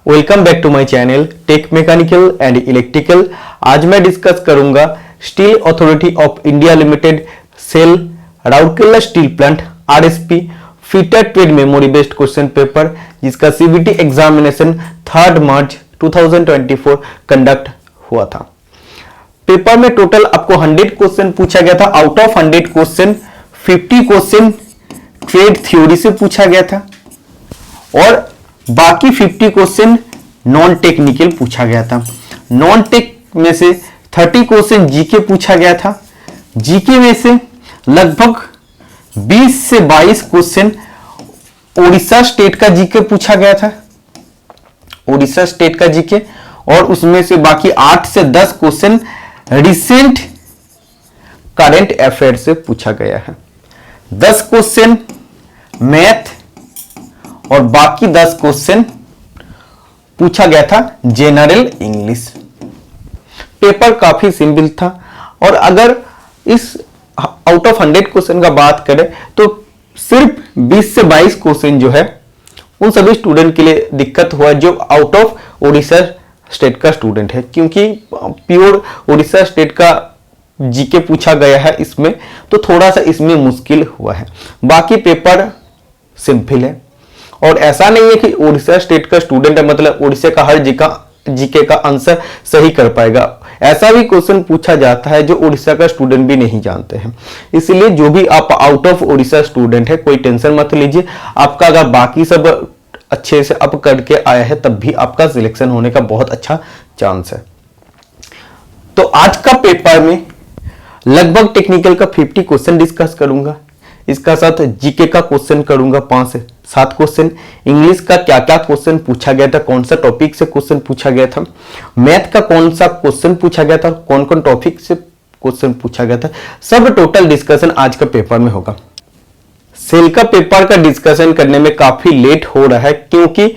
Welcome back to my channel tech mechanical and electrical. आज मैं discuss करूंगा steel authority of India limited SAIL Rourkela steel plant RSP fitter trade memory based question paper, जिसका CBT examination 3 March 2024 conduct हुआ था। Paper में total आपको 100 question पूछा गया था। Out of 100 question 50 question trade theory से पूछा गया था और बाकी 50 क्वेश्चन नॉन टेक्निकल पूछा गया था। नॉन टेक में से 30 क्वेश्चन जीके पूछा गया था। जीके में से लगभग 20 से 22 क्वेश्चन उड़ीसा स्टेट का जीके पूछा गया था, उड़ीसा स्टेट का जीके, और उसमें से बाकी 8 से 10 क्वेश्चन रिसेंट करंट अफेयर से पूछा गया है। 10 क्वेश्चन मैथ और बाकी 10 क्वेश्चन पूछा गया था जनरल इंग्लिश। पेपर काफी सिंपल था और अगर इस आउट ऑफ 100 क्वेश्चन का बात करें तो सिर्फ 20 से 22 क्वेश्चन जो है उन सभी स्टूडेंट के लिए दिक्कत हुआ जो आउट ऑफ उड़ीसा स्टेट का स्टूडेंट है, क्योंकि प्योर उड़ीसा स्टेट का जीके पूछा गया है इसमें, तो थोड़ा सा इसमें मुश्किल हुआ है। बाकी पेपर सिंपल है और ऐसा नहीं है कि उड़ीसा स्टेट का स्टूडेंट है मतलब उड़ीसा का हर जीके का आंसर सही कर पाएगा। ऐसा भी क्वेश्चन पूछा जाता है जो उड़ीसा का स्टूडेंट भी नहीं जानते हैं। इसलिए जो भी आप आउट ऑफ उड़ीसा स्टूडेंट है कोई टेंशन मत लीजिए। आपका अगर बाकी सब अच्छे से अप करके आया है तब भी आपका सिलेक्शन होने का बहुत अच्छा चांस है। तो आज का पेपर में लगभग टेक्निकल का 50 क्वेश्चन डिस्कस करूंगा, इसका साथ जीके का क्वेश्चन करूंगा 5 से 7 क्वेश्चन, इंग्लिश का क्या क्या क्वेश्चन पूछा गया था, कौन सा टॉपिक से क्वेश्चन पूछा गया था, मैथ का कौन सा क्वेश्चन पूछा गया था, कौन कौन टॉपिक से क्वेश्चन पूछा गया था, सब टोटल डिस्कशन आज का पेपर में होगा। सेल का पेपर का डिस्कशन करने में काफी लेट हो रहा है क्योंकि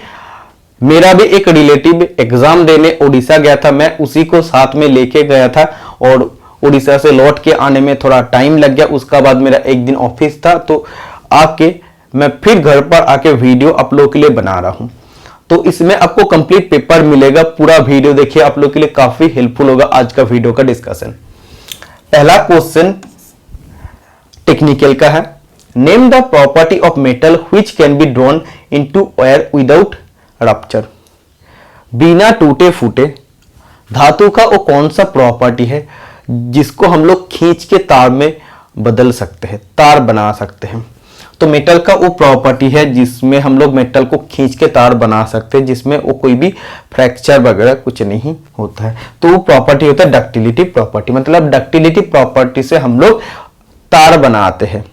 मेरा भी एक रिलेटिव एग्जाम देने उड़ीसा गया था, मैं उसी को साथ में लेके गया था और उड़ीसा से लौट के आने में थोड़ा टाइम लग गया। उसका बाद मेरा एक दिन ऑफिस था तो आके मैं फिर घर पर आके वीडियो आप लोगों के लिए बना रहा हूं। तो इसमें आपको कंप्लीट पेपर मिलेगा, पूरा वीडियो देखिए, आप लोगों के लिए काफी हेल्पफुल होगा आज का वीडियो का डिस्कशन। पहला क्वेश्चन टेक्निकल का है। Name the property of metal which can be drawn into air without rupture. बिना टूटे फूटे धातु का वो कौन सा प्रॉपर्टी है जिसको हम लोग खींच के तार में बदल सकते हैं, तार बना सकते हैं। तो मेटल का वो प्रॉपर्टी है जिसमें हम लोग मेटल को खींच के तार बना सकते हैं, जिसमें वो कोई भी फ्रैक्चर वगैरह कुछ नहीं होता है। तो वो प्रॉपर्टी होता है डक्टिलिटी प्रॉपर्टी, मतलब डक्टिलिटी प्रॉपर्टी से हम लोग तार बनाते हैं।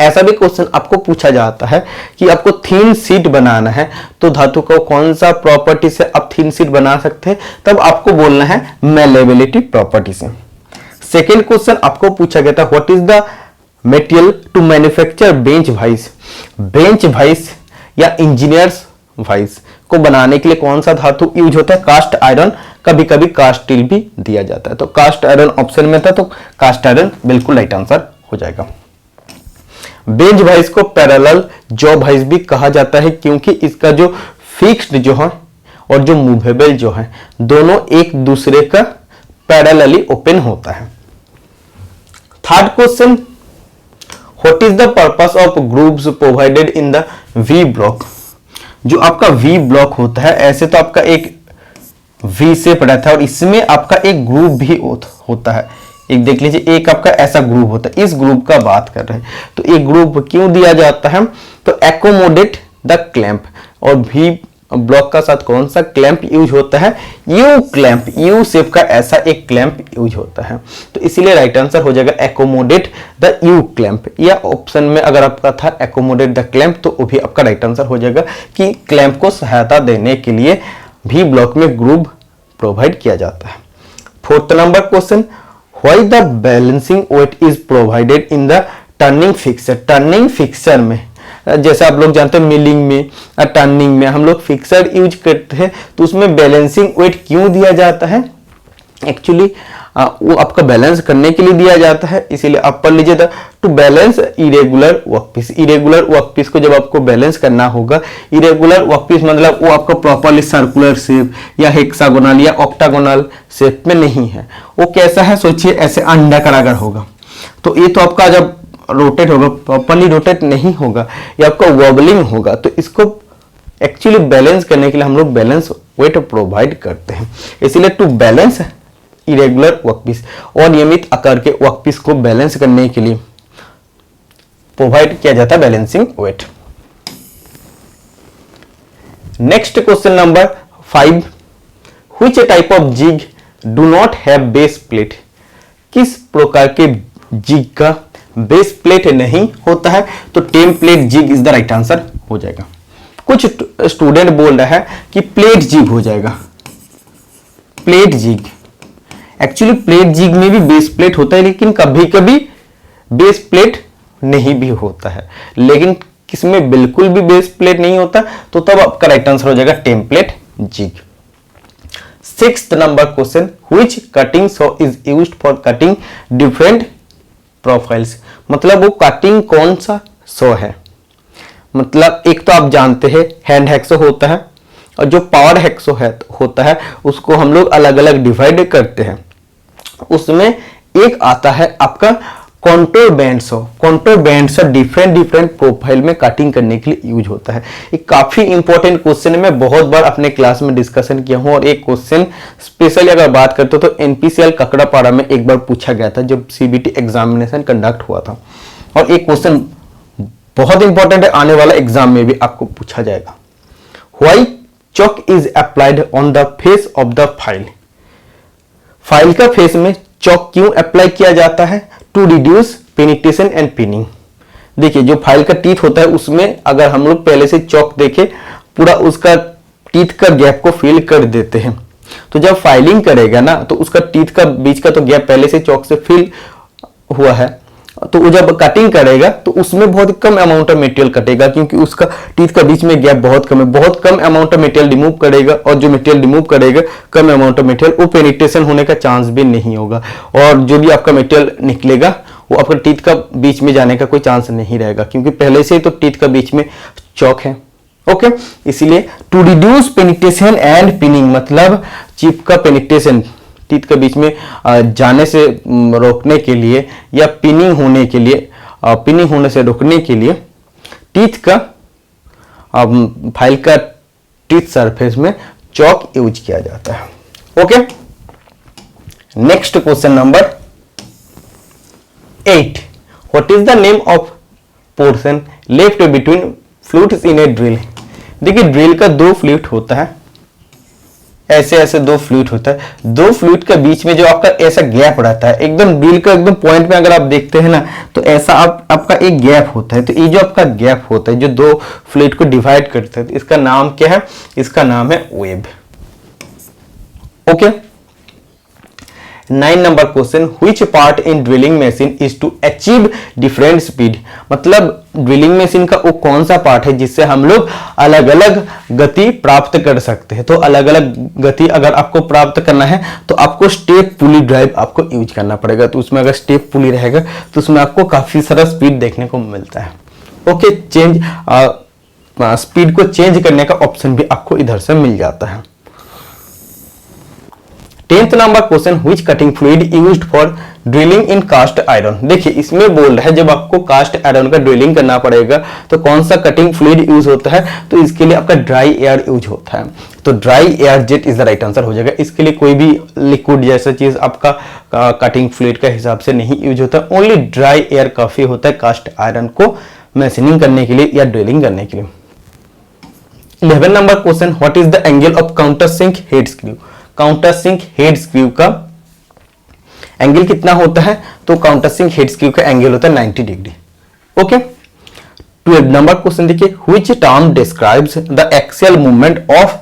ऐसा भी क्वेश्चन आपको पूछा जाता है कि आपको थीन शीट बनाना है तो धातु को कौन सा प्रॉपर्टी से आप थीन शीट बना सकते हैं, तब आपको बोलना है मेलेबिलिटी प्रॉपर्टी से। सेकेंड क्वेश्चन आपको पूछा गया था what is the material to manufacture bench vice. Bench vice या इंजीनियर्स वाइस को बनाने के लिए कौन सा धातु यूज होता है? कास्ट आयरन, कभी कभी कास्ट स्टील भी दिया जाता है। तो कास्ट आयरन ऑप्शन में था तो कास्ट आयरन बिल्कुल राइट आंसर हो जाएगा। बेंच वाइस को पैरेलल जॉ वाइस भी कहा जाता है क्योंकि इसका जो फिक्स्ड जो है और जो मूवेबल जो है दोनों एक दूसरे का पैरेलली ओपन होता है। Third question what is the purpose of grooves provided in the V block. जो आपका वी ब्लॉक होता है, ऐसे तो आपका एक वी शेप रहता है और इसमें आपका एक ग्रूव भी होता है। एक देख लीजिए, एक आपका ऐसा ग्रुप होता है, इस ग्रुप का बात कर रहे हैं। तो एक ग्रुप क्यों दिया जाता है? तो एकोमोडेट द क्लैंप, और भी ब्लॉक का साथ कौन सा क्लैंप यूज होता है? यू क्लैंप, यू शेप का ऐसा एक क्लैंप यूज होता है। तो इसीलिए राइट आंसर हो जाएगा एकोमोडेट द यू क्लैंप। या ऑप्शन में अगर आपका था एकोमोडेट द क्लैंप तो वो भी आपका राइट आंसर हो जाएगा कि क्लैंप को सहायता देने के लिए भी ब्लॉक में ग्रुप प्रोवाइड किया जाता है। Fourth number question why the balancing weight is provided in the turning fixture. Turning fixture में जैसे आप लोग जानते हैं मिलिंग में टर्निंग में हम लोग फिक्सर यूज करते हैं, तो उसमें बैलेंसिंग वेट क्यों दिया जाता है? एक्चुअली वो आपका बैलेंस करने के लिए दिया जाता है। इसीलिए आप पढ़ लीजिए the two balance irregular workpiece. Irregular workpiece को जब आपको बैलेंस करना होगा, इरेगुलर वर्कपीस मतलब वो आपको प्रॉपरली सर्कुलर शेप या हेक्सागोनल या ऑक्टागोनल शेप में नहीं है, वो कैसा है सोचिए, ऐसे अंडाकार अगर होगा तो ये तो आपका जब रोटेट होगा प्रॉपरली रोटेट नहीं होगा, ये आपका वॉबलिंग होगा। तो इसको एक्चुअली बैलेंस करने के लिए हम लोग बैलेंस वेट प्रोवाइड करते हैं। इसीलिए टू बैलेंस इरेगुलर वर्कपीस, और नियमित आकार के वर्कपीस को बैलेंस करने के लिए प्रोवाइड किया जाता है balancing weight. Next question number 5, which type of jig do not have base plate. किस प्रकार के जिग का बेस प्लेट नहीं होता है? तो template jig is the right answer हो जाएगा। कुछ स्टूडेंट बोल रहा है कि प्लेट जिग हो जाएगा। Plate jig, actually plate jig में भी बेस प्लेट होता है, लेकिन कभी कभी बेस प्लेट नहीं भी होता है, लेकिन किसमें बिल्कुल भी बेस प्लेट नहीं होता, तो तब आपका राइट आंसर हो जाएगा template jig. 6th number question, which cutting saw is used for cutting different profiles. मतलब वो कटिंग कौन सा सॉ है? मतलब एक तो आप जानते हैं हैंड हैक्सो होता है, और जो पावर हैक्सो है होता है उसको हम लोग अलग अलग डिवाइड करते हैं। उसमें एक आता है आपका contour band saw. Contour band saw different profile में कटिंग करने के लिए यूज होता है। एक काफी इंपॉर्टेंट क्वेश्चन है, मैं बहुत बार अपने क्लास में डिस्कशन किया हूं, और एक क्वेश्चन स्पेशली अगर बात करते हो तो एनपीसीएल ककड़ापाड़ा में एक बार पूछा गया था जब सीबीटी एग्जामिनेशन कंडक्ट हुआ था, और एक क्वेश्चन बहुत इंपॉर्टेंट है, आने वाला एग्जाम में भी आपको पूछा जाएगा। Why chalk is applied on the face of the file. File का फेस में चॉक क्यों अप्लाई किया जाता है? To reduce penetration and pinning. देखिए जो फाइल का टीथ होता है उसमें अगर हम लोग पहले से चॉक देखे पूरा उसका टीथ का गैप को फिल कर देते हैं, तो जब फाइलिंग करेगा ना तो उसका टीथ का बीच का तो गैप पहले से चॉक से फिल हुआ है, तो वो जब कटिंग करेगा तो उसमें बहुत कम अमाउंट ऑफ मटेरियल कटेगा, क्योंकि उसका टीथ का बीच में गैप बहुत कम है, बहुत कम अमाउंट ऑफ मटेरियल रिमूव करेगा, और जो मटेरियल रिमूव करेगा कम अमाउंट ऑफ मटेरियल, वो पेनिट्रेशन होने का चांस भी नहीं होगा, और जो भी आपका मटेरियल निकलेगा वो आपका टीथ का बीच में जाने का कोई चांस नहीं रहेगा, क्योंकि पहले से ही तो टीथ का बीच में चॉक है। ओके, इसीलिए to reduce penetration and pinning मतलब चिप का पेनिट्रेशन टीथ के बीच में जाने से रोकने के लिए, या पिनिंग होने के लिए, पिनिंग होने से रोकने के लिए टीथ का फाइल का टीथ सरफेस में चॉक यूज किया जाता है। Okay, next question number 8, what is the name of portion left between flutes in A drill. देखिए ड्रिल का 2 फ्लूट होता है, ऐसे ऐसे 2 फ्लूट होता है, 2 फ्लूट के बीच में जो आपका ऐसा गैप रहता है, एकदम ड्रिल का एकदम पॉइंट में अगर आप देखते हैं ना तो ऐसा आपका एक गैप होता है, तो ये जो आपका गैप होता है जो 2 फ्लूट को डिवाइड करते हैं, तो इसका नाम क्या है? इसका नाम है web. Okay, 9 number question, which part in drilling machine is to achieve different speed. मतलब ड्रिलिंग मशीन का वो कौन सा पार्ट है जिससे हम लोग अलग अलग गति प्राप्त कर सकते हैं। तो अलग अलग गति अगर आपको प्राप्त करना है तो आपको स्टेप पुली ड्राइव आपको यूज करना पड़ेगा, तो उसमें अगर स्टेप पुली रहेगा तो उसमें आपको काफी सारा स्पीड देखने को मिलता है। ओके, चेंज स्पीड को चेंज करने का ऑप्शन भी आपको इधर से मिल जाता है। 10th number question, which cutting fluid used for drilling in cast iron. देखिए इसमें बोल रहा है जब आपको कास्ट आयरन का ड्रिलिंग करना पड़ेगा तो कौन सा कटिंग फ्लूइड यूज होता है, तो इसके लिए आपका ड्राई एयर यूज होता है, तो dry air jet is the right answer हो जाएगा। इसके लिए कोई भी लिक्विड जैसा चीज आपका कटिंग फ्लूइड का हिसाब से नहीं यूज होता, ओनली ड्राई एयर काफी होता है कास्ट आयरन को मशीनिंग करने के लिए या ड्रिलिंग करने के लिए। 11 number question, what is the angle of countersink head screw. Countersink head screw का एंगल कितना होता है, तो काउंटर सिंक हेड स्क्रू का एंगल होता है 90 डिग्री। ओके, 12 नंबर क्वेश्चन देखिए, which term describes the axial movement of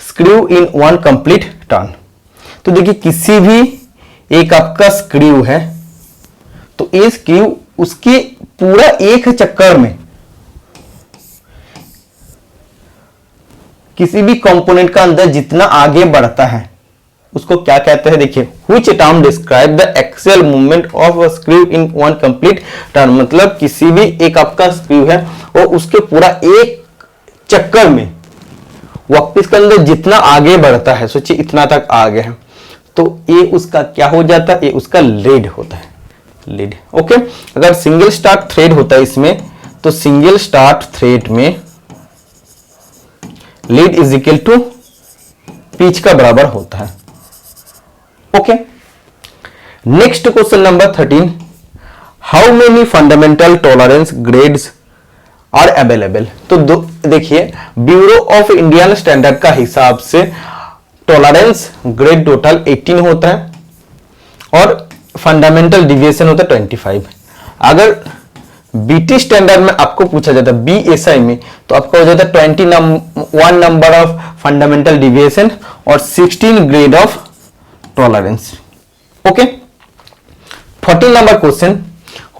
screw in one complete turn. तो देखिए किसी भी एक आपका स्क्रू है, तो ये स्क्रू उसके पूरा एक चक्कर में किसी भी कंपोनेंट का अंदर जितना आगे बढ़ता है उसको क्या कहते हैं, देखिए which term describe the axial movement of a screw in one complete turn, मतलब किसी भी एक आपका स्क्रू है और उसके पूरा एक चक्कर में वर्कपीस के अंदर जितना आगे बढ़ता है, सोचिए इतना तक आ गया है, तो ये उसका क्या हो जाता है, ये उसका लीड होता है, लीड। ओके, अगर सिंगल स्टार्ट थ्रेड होता है इसमें, तो सिंगल स्टार्ट थ्रेड में lead is equal to pitch का बराबर होता है। Okay, next question number 13, how many fundamental tolerance grades are available. तो देखिए ब्यूरो ऑफ इंडियन स्टैंडर्ड का हिसाब से टॉलरेंस ग्रेड टोटल 18 होता है और फंडामेंटल डिविएशन होता है 25। अगर बीटी स्टैंडर्ड में आपको पूछा जाता है बीएसआई में, तो आपका हो जाता है 21 नंबर ऑफ फंडामेंटल डिविएशन और 16 grade of tolerance. Okay, 14 number question,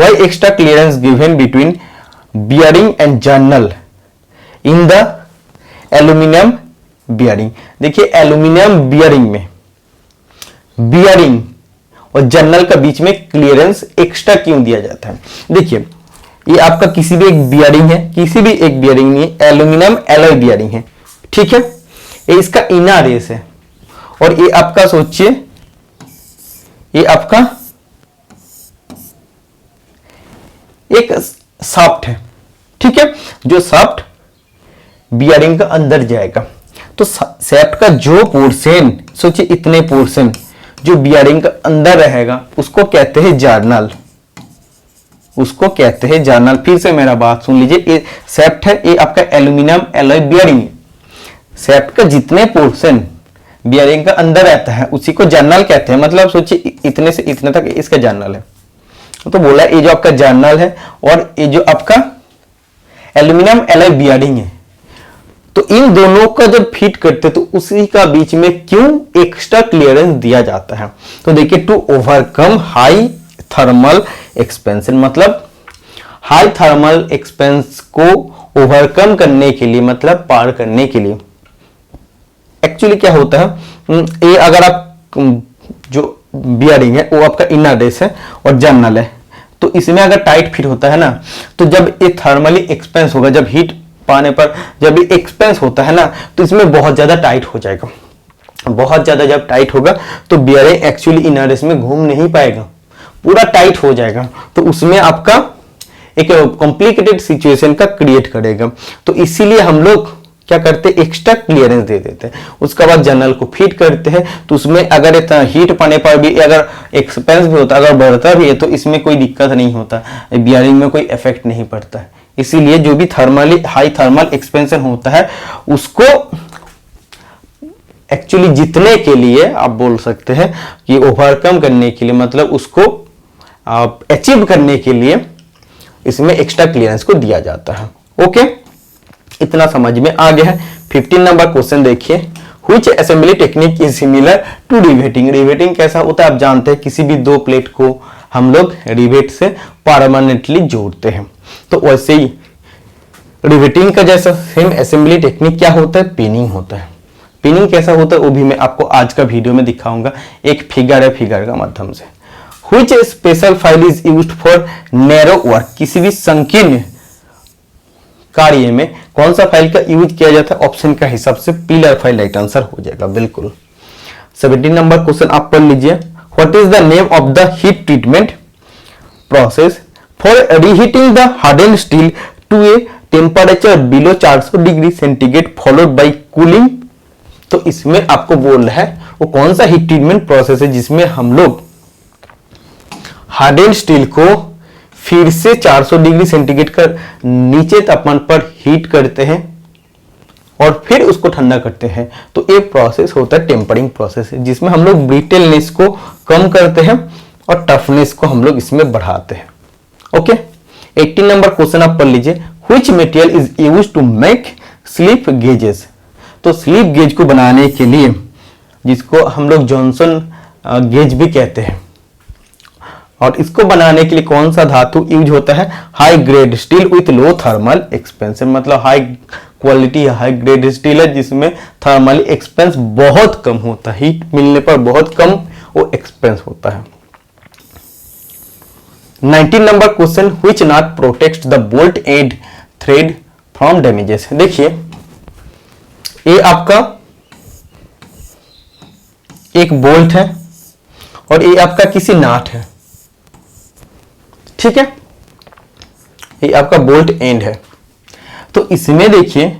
why extra clearance given between bearing and journal in the aluminium bearing. देखिए एल्यूमिनियम बियरिंग में बियरिंग और जर्नल का बीच में क्लियरेंस एक्स्ट्रा क्यों दिया जाता है। देखिए ये आपका किसी भी एक बियरिंग है, किसी भी एक बियरिंग नहीं, एल्यूमिनियम एलॉय बियरिंग है, ठीक है। ये इसका इनर रेस है और ये आपका सोचिए ये आपका एक शाफ्ट है, ठीक है, जो शाफ्ट बियरिंग का अंदर जाएगा। तो शाफ्ट का जो पोर्शन, सोचिए इतने पोर्शन जो बियरिंग का अंदर रहेगा उसको कहते हैं जर्नल, उसको कहते हैं जर्नल। फिर से मेरा बात सुन लीजिए, ये शाफ्ट है, ये आपका एल्यूमिनियम एलॉय बियरिंग है। शाफ्ट का जितने पोर्शन बियरिंग का अंदर रहता है उसी को जर्नल कहते हैं। मतलब सोचिए इतने से इतने तक इसका जर्नल है, तो बोला ये जो आपका जर्नल है और ये जो आपका एल्यूमिनियम एलॉय बियरिंग है, तो इन दोनों का जब फिट करते तो उसी का बीच में क्यों एक्स्ट्रा क्लियरेंस दिया जाता है। तो देखिए to overcome high thermal expansion, मतलब हाई थर्मल एक्सपेंस को ओवरकम करने के लिए, मतलब पार करने के लिए। एक्चुअली क्या होता है, ये अगर आप जो बियरिंग है वो आपका इनर रेस है और जर्नल है, तो इसमें अगर टाइट फिट होता है ना, तो जब ये थर्मली एक्सपेंस होगा, जब हीट पाने पर जब ये एक्सपेंस होता है ना, तो इसमें बहुत ज्यादा टाइट हो जाएगा। बहुत ज्यादा जब टाइट होगा तो बियरिंग एक्चुअली इनर रेस में घूम नहीं पाएगा, पूरा टाइट हो जाएगा, तो उसमें आपका एक कॉम्प्लिकेटेड सिचुएशन का क्रिएट करेगा। तो इसीलिए हम लोग क्या करते हैं, एक्स्ट्रा क्लियरेंस दे देते हैं, उसके बाद जर्नल को फिट करते हैं। तो उसमें अगर इतना हीट पाने पर भी अगर एक्सपेंस भी होता, अगर बढ़ता भी है, तो इसमें कोई दिक्कत नहीं होता, बियरिंग में कोई इफेक्ट नहीं पड़ता है। इसीलिए जो भी थर्मली हाई थर्मल एक्सपेंशन होता है उसको एक्चुअली जीतने के लिए आप बोल सकते हैं कि ओवरकम करने के लिए, मतलब उसको अचीव करने के लिए इसमें एक्स्ट्रा क्लियरेंस को दिया जाता है। ओके, इतना समझ में आ गया है। 15 नंबर क्वेश्चन देखिए, which assembly technique is similar to riveting. Riveting कैसा होता है आप जानते हैं, किसी भी दो प्लेट को हम लोग रिवेट से परमानेंटली जोड़ते हैं। तो वैसे ही रिवेटिंग का जैसा सेम असेंबली टेक्निक क्या होता है, पिनिंग होता है। पिनिंग कैसा होता है वो भी मैं आपको आज का वीडियो में दिखाऊंगा, एक फिगर है, फिगर का माध्यम से। Which special file is used for narrow work. किसी भी संकीर्ण कार्य में कौन सा फाइल का यूज किया जाता है, ऑप्शन का हिसाब से पिलर फाइल राइट आंसर हो जाएगा, बिल्कुल। 17 नंबर क्वेश्चन आप पढ़ लीजिए, what is the name of the heat treatment process for reheating the hardened steel to a temperature below 400 degree centigrade followed by cooling. तो इसमें आपको बोल रहा है वो कौन सा हीट ट्रीटमेंट प्रोसेस है जिसमें हम लोग हार्डेंड स्टील को फिर से 400 डिग्री सेंटीग्रेड का नीचे तापमान पर हीट करते हैं और फिर उसको ठंडा करते हैं। तो ये प्रोसेस होता है टेम्परिंग प्रोसेस, जिसमें हम लोग ब्रिटलनेस को कम करते हैं और टफनेस को हम लोग इसमें बढ़ाते हैं। ओके, 18 नंबर क्वेश्चन आप पढ़ लीजिए, which material is used to make slip gauges. तो स्लिप गेज को बनाने के लिए, जिसको हम लोग जॉनसन गेज भी कहते हैं, और इसको बनाने के लिए कौन सा धातु यूज होता है, high grade steel with low thermal expansion. मतलब high quality high grade steel है जिसमें थर्मली एक्सपेंस बहुत कम होता है, हीट मिलने पर बहुत कम वो एक्सपेंस होता है। 19 number question, which not protect the bolt and thread from damages. देखिए ये आपका एक बोल्ट है और ये आपका किसी नाट है, ठीक है, ये आपका बोल्ट एंड है। तो इसमें देखिए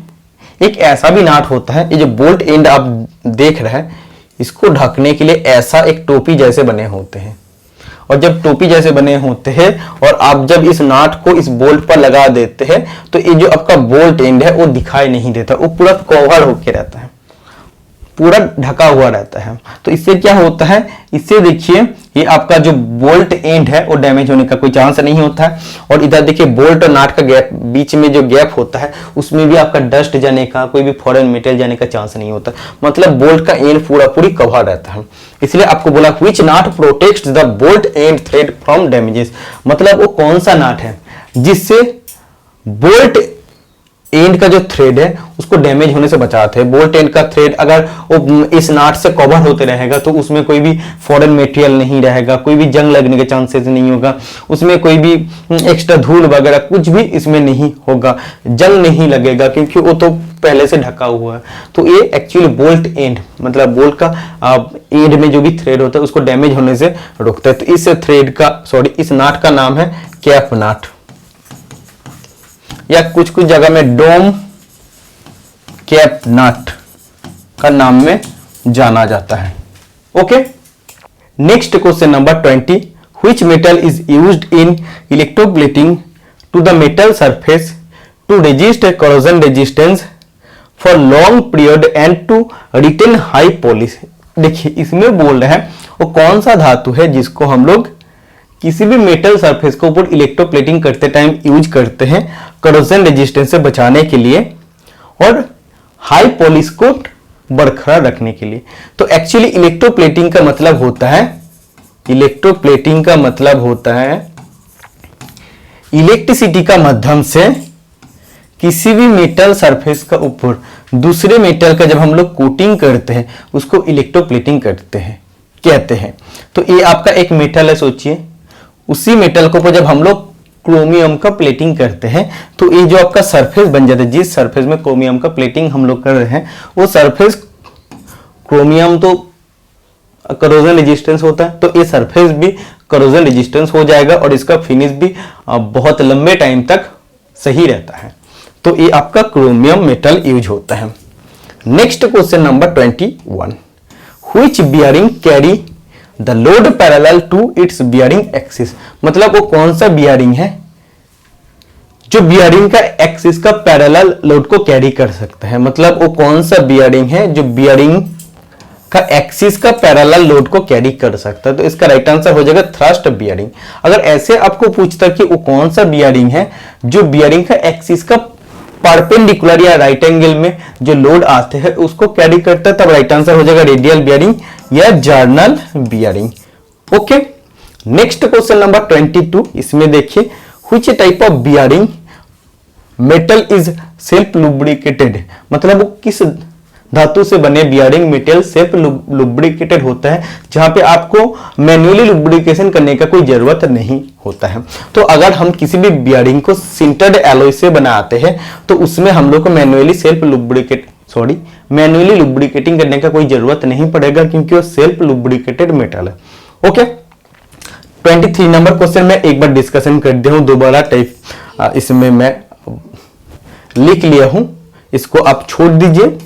एक ऐसा भी नाट होता है, ये जो बोल्ट एंड आप देख रहे हैं इसको ढकने के लिए ऐसा एक टोपी जैसे बने होते हैं, और जब टोपी जैसे बने होते हैं और आप जब इस नाट को इस बोल्ट पर लगा देते हैं तो ये जो आपका बोल्ट एंड है वो दिखाई नहीं देता, वो पूरा कवर होके रहता है, पूरा ढका हुआ रहता है। तो इससे क्या होता है, इससे देखिए ये आपका जो बोल्ट एंड है वो डैमेज होने का कोई चांस नहीं होता है। और इधर देखिए बोल्ट और नाट का गैप, बीच में जो गैप होता है उसमें भी आपका डस्ट जाने का, कोई भी फॉरेन मेटेरियल जाने का चांस नहीं होता, मतलब बोल्ट का एंड पूरा पूरी कवर रहता है। इसलिए आपको बोला which not protects the bolt and thread from damages, मतलब वो कौन सा नाट है जिससे बोल्ट एंड का जो थ्रेड है उसको डैमेज होने से बचाते हैं। बोल्ट एंड का थ्रेड अगर वो इस नाट से कवर होते रहेगा तो उसमें कोई भी फॉरेन मटेरियल नहीं रहेगा, कोई भी जंग लगने के चांसेस नहीं होगा, उसमें कोई भी एक्स्ट्रा धूल वगैरह कुछ भी इसमें नहीं होगा, जंग नहीं लगेगा क्योंकि वो तो पहले से ढका हुआ है। तो ये एक्चुअली बोल्ट एंड मतलब बोल्ट का एंड में जो भी थ्रेड होता है उसको डैमेज होने से रोकता है। तो इस थ्रेड का इस नाट का नाम है कैप नाट, या कुछ कुछ जगह में डोम कैप नाट का नाम में जाना जाता है। Okay, next question number 20, which metal is used in electroplating to the metal surface to resist corrosion resistance for long period and to retain high polish. देखिए इसमें बोल रहे हैं वो कौन सा धातु है जिसको हम लोग किसी भी मेटल सरफेस के ऊपर इलेक्ट्रोप्लेटिंग करते टाइम यूज करते हैं corrosion रेजिस्टेंस से बचाने के लिए और हाई पॉलिश को बरकरार रखने के लिए। तो एक्चुअली इलेक्ट्रोप्लेटिंग का मतलब होता है इलेक्ट्रिसिटी का माध्यम से किसी भी मेटल सरफेस का ऊपर दूसरे मेटल का जब हम लोग कोटिंग करते हैं उसको इलेक्ट्रोप्लेटिंग कहते हैं। तो ये आपका एक मेटल है, सोचिए उसी मेटल के ऊपर जब हम लोग क्रोमियम का प्लेटिंग करते हैं तो ये जो आपका सरफेस बन जाता है, जिस सरफेस में क्रोमियम का प्लेटिंग हम लोग कर रहे हैं वो सरफेस क्रोमियम तो corrosion रेजिस्टेंस होता है, तो ये सरफेस भी corrosion रेजिस्टेंस हो जाएगा और इसका फिनिश भी बहुत लंबे टाइम तक सही रहता है। तो ये आपका क्रोमियम मेटल यूज होता है। Next question number 21, which bearing carry the load parallel to its bearing axis, मतलब वो कौन सा बियरिंग है जो बियरिंग का एक्सिस का पैरेलल लोड को कैरी कर सकता है, मतलब वो कौन सा बियरिंग है जो बियरिंग का एक्सिस का पैरेलल लोड को कैरी कर सकता है। तो इसका राइट आंसर हो जाएगा थ्रस्ट बियरिंग। अगर ऐसे आपको पूछता कि वो कौन सा बियरिंग है जो बियरिंग का एक्सिस का परपेंडिकुलर या राइट एंगल में जो लोड आते हैं उसको कैरी करता है, तब राइट आंसर हो जाएगा रेडियल बियरिंग या journal bearing. Okay, next question number 22, इसमें देखिए which type of bearing metal is self lubricated, मतलब वो किस धातु से बने बियरिंग मेटल सेल्फ लुब्रिकेटेड होता है जहां पे आपको मैन्युअली लुब्रिकेशन करने का कोई जरूरत नहीं होता है। तो अगर हम किसी भी बियरिंग को सिंटर्ड एलॉय से बनाते हैं तो उसमें हम लोग को मैन्युअली लुब्रिकेटिंग करने का कोई जरूरत नहीं पड़ेगा क्योंकि वो सेल्फ लुब्रिकेटेड मेटल है। ओके, 23 नंबर क्वेश्चन में एक बार डिस्कशन कर दिया हूं, दोबारा टाइप इसमें मैं लिख लिया हूं, इसको आप छोड़ दीजिए।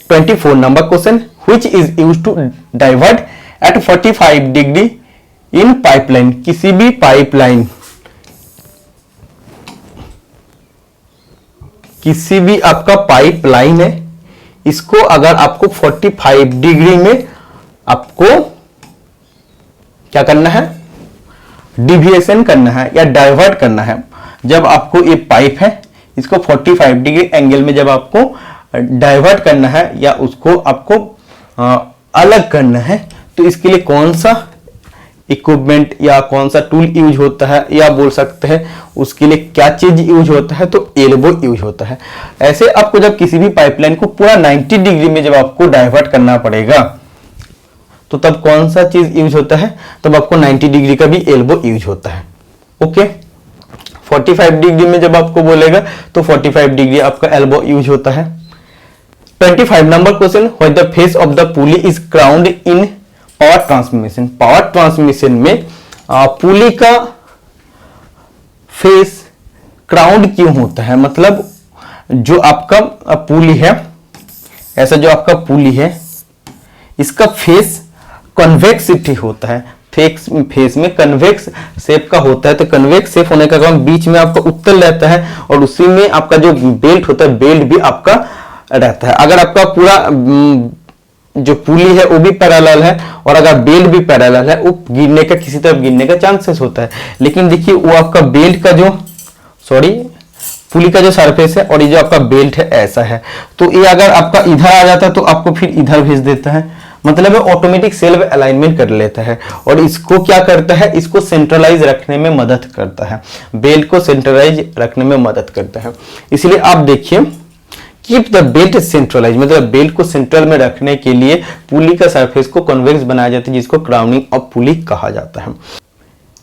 24 number question, which is used to divert at 45 degree in pipeline, किसी भी पाइपलाइन, किसी भी आपका पाइपलाइन है इसको अगर आपको 45 डिग्री में आपको क्या करना है, डिविएशन करना है या डाइवर्ट करना है। जब आपको ये पाइप है इसको 45 डिग्री एंगल में जब आपको डाइवर्ट करना है या उसको आपको अलग करना है तो इसके लिए कौन सा इक्विपमेंट या कौन सा टूल यूज होता है, या बोल सकते हैं उसके लिए क्या चीज यूज होता है, तो एल्बो यूज होता है। ऐसे आपको जब किसी भी पाइपलाइन को पूरा 90 डिग्री में जब आपको डाइवर्ट करना पड़ेगा तो तब कौन सा चीज यूज होता है, तब आपको 90 डिग्री का भी एल्बो यूज होता है। ओके, 45 डिग्री में जब आपको बोलेगा तो 45 डिग्री आपका एल्बो यूज होता है। 25 number question, when the face of the pulley is crowned in power transmission. Power transmission में पुली का फेस क्राउंड क्यों होता है, मतलब जो आपका पुली है, ऐसा जो आपका पुली है इसका फेस कन्वेक्सिटी होता है, फेस में कन्वेक्स शेप का होता है। तो कन्वेक्स शेप होने का कारण बीच में आपका उत्तल रहता है और उसी में आपका जो बेल्ट होता है बेल्ट भी आपका रहता है। अगर आपका पूरा जो पुली है वो भी पैरेलल है और अगर बेल्ट भी पैरेलल है, वो गिरने का किसी तरफ गिरने का चांसेस होता है। लेकिन देखिए वो आपका बेल्ट का जो पुली का जो सरफेस है और ये जो आपका बेल्ट है ऐसा है, तो ये अगर आपका इधर आ जाता है तो आपको फिर इधर भेज देता है, मतलब ऑटोमेटिक सेल्फ अलाइनमेंट कर लेता है। और इसको क्या करता है, इसको सेंट्रलाइज रखने में मदद करता है, बेल्ट को सेंट्रलाइज रखने में मदद करता है। इसलिए आप देखिए कीप द बेल्ट सेंट्रलाइज, मतलब बेल्ट को सेंट्रल में रखने के लिए पुली का सरफेस को कन्वेक्स बनाया जाता है, जिसको क्राउनिंग ऑफ पुली कहा जाता है।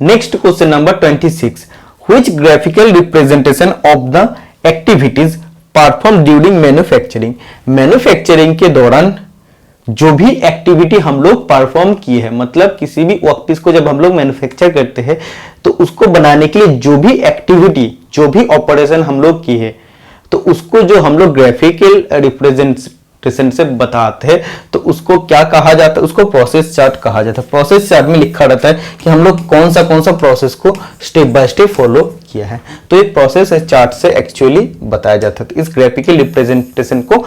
Next question number 26, which graphical representation of the activities perform during manufacturing. Manufacturing के दौरान जो भी एक्टिविटी हम लोग परफॉर्म की है, मतलब किसी भी वर्कपीस को जब हम लोग मैन्युफैक्चर करते हैं तो उसको बनाने के लिए जो भी एक्टिविटी, जो भी ऑपरेशन हम लोग की है, तो उसको जो हम लोग ग्राफिकल रिप्रेजेंटेशन से बताते हैं तो उसको क्या कहा जाता है, उसको प्रोसेस चार्ट कहा जाता है। प्रोसेस चार्ट में लिखा रहता है कि हम लोग कौन सा प्रोसेस को स्टेप बाय स्टेप फॉलो किया है, तो एक प्रोसेस चार्ट से एक्चुअली बताया जाता है। तो इस ग्राफिकल रिप्रेजेंटेशन को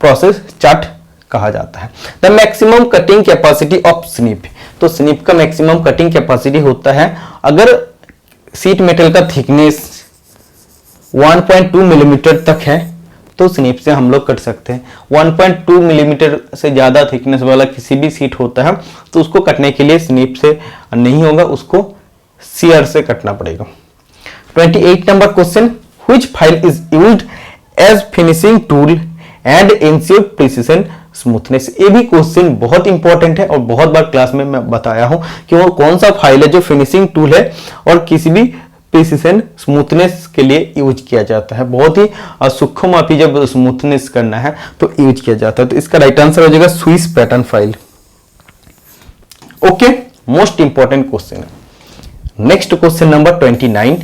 प्रोसेस चार्ट कहा जाता है। The maximum cutting capacity of snip, तो स्निप का मैक्सिमम कटिंग कैपेसिटी होता है, अगर सीट मेटल का थिकनेस 1.2 मिलीमीटर तक है तो स्निप से हम लोग कट सकते हैं। 1.2 मिलीमीटर से ज्यादा थिकनेस वाला किसी भी सीट होता है तो उसको कटने के लिए स्निप से नहीं होगा, उसको सीयर से कटना पड़ेगा। 28 number question, which file is used as finishing tool and ensure precision smoothness. ये भी क्वेश्चन बहुत इंपॉर्टेंट है और बहुत बार क्लास में मैं बताया हूं कि वो कौन सा फाइल है जो फिनिशिंग टूल है और किसी भी प्रिसिजन स्मूथनेस के लिए यूज किया जाता है। बहुत ही सूक्ष्म मापी जब स्मूथनेस करना है तो यूज किया जाता है। तो इसका राइट आंसर हो जाएगा Swiss pattern file. Okay, most important question है। Next question number 29,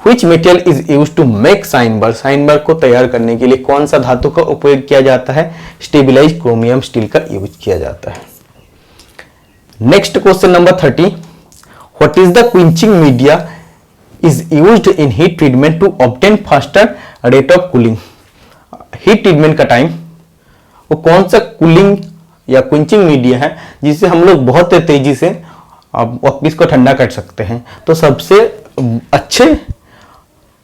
which material is used to make sine bar. Sine bar को तैयार करने के लिए कौन सा धातु का उपयोग किया जाता है, स्टेबिलाइज्ड क्रोमियम स्टील का यूज किया जाता है। Next question number 30, what is the quenching media is used in heat treatment to obtain faster rate of cooling। Heat treatment का टाइम वो कौन सा कूलिंग या क्विंचिंग मीडिया है जिससे हम लोग बहुत तेजी से वर्कपीस को ठंडा कर सकते हैं। तो सबसे अच्छे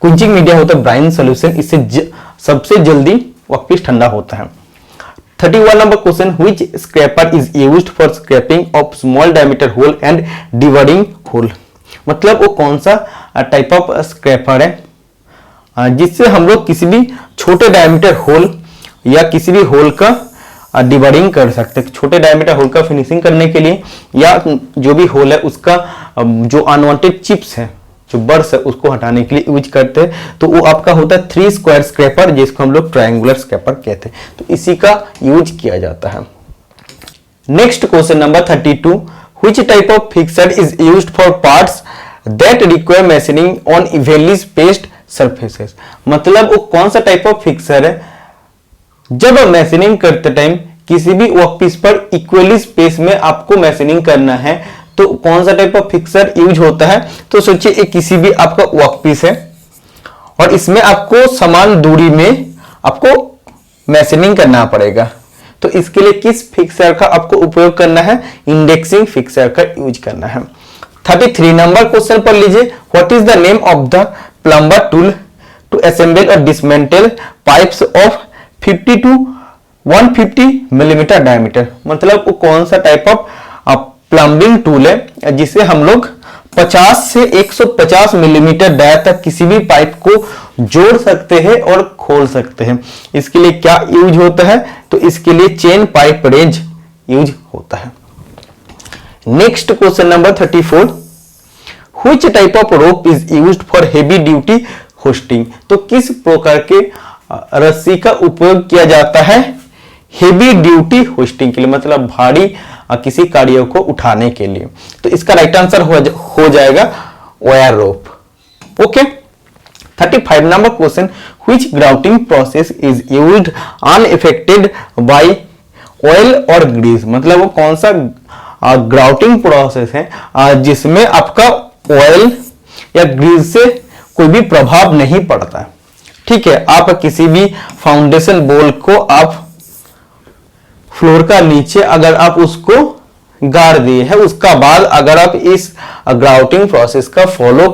क्विंचिंग मीडिया होता है ब्राइन सॉल्यूशन, इससे सबसे जल्दी वर्कपीस ठंडा होता है। 31 number question, which scraper is used for scraping of small diameter hole and dividing hole. मतलब वो कौन सा टाइप ऑफ स्क्रैपर है जिससे हम लोग किसी भी छोटे डायमीटर होल या किसी भी होल का डिवाइडिंग कर सकते हैं। छोटे डायमीटर होल का फिनिशिंग करने के लिए या जो भी होल है उसका जो अनवांटेड चिप्स है, जो बर्स है, उसको हटाने के लिए यूज करते हैं। तो वो आपका होता है 3 स्क्वायर स्क्रैपर, जिसको हम लोग ट्रायंगुलर स्क्रैपर कहते हैं। तो इसी का यूज किया जाता है। Next question number 32, which type of fixture is used for parts that require machining on evenly spaced surfaces। मतलब वो कौन सा टाइप ऑफ फिक्सर है जब मैशिनिंग करते टाइम किसी भी वर्कपीस पर इक्वली स्पेस में आपको मैशिनिंग करना है तो कौन सा टाइप ऑफ फिक्सर यूज होता है। तो सोचिए एक किसी भी आपका वर्कपीस है और इसमें आपको समान दूरी में आपको मैशिनिंग करना पड़ेगा, तो इसके लिए किस फिक्सर का आपको उपयोग करना है, इंडेक्सिंग फिक्सर का यूज करना है। 33 नंबर क्वेश्चन पर लीजिए, what is the name of the plumber tool to assemble और dismantle pipes of 50 to 150 millimetre diameter. मतलब वो कौन सा टाइप ऑफ प्लम्बिंग टूल है जिसे हम लोग 50 से 150 मिलीमीटर डाया तक किसी भी पाइप को जोड़ सकते हैं और खोल सकते हैं। इसके लिए क्या यूज होता है, तो इसके लिए चेन पाइप रेंज यूज होता है। Next question number 34, which type of rope is used for heavy duty hosting. तो किस प्रकार के रस्सी का उपयोग किया जाता है हेवी ड्यूटी होस्टिंग के लिए, मतलब भारी किसी कार्य को उठाने के लिए। तो इसका राइट आंसर हो जाएगा wire rope. Okay. 35 number question, which grouting process is used unaffected bye oil और ग्रीस। मतलब वो कौन सा ग्राउटिंग प्रोसेस है जिसमें आपका ऑयल या ग्रीस से कोई भी प्रभाव नहीं पड़ता है। ठीक है, आप किसी भी फाउंडेशन बोल को आप फ्लोर का नीचे अगर आप उसको गाड़ दिए हैं, उसका बाद अगर आप इस ग्राउटिंग प्रोसेस का फॉलो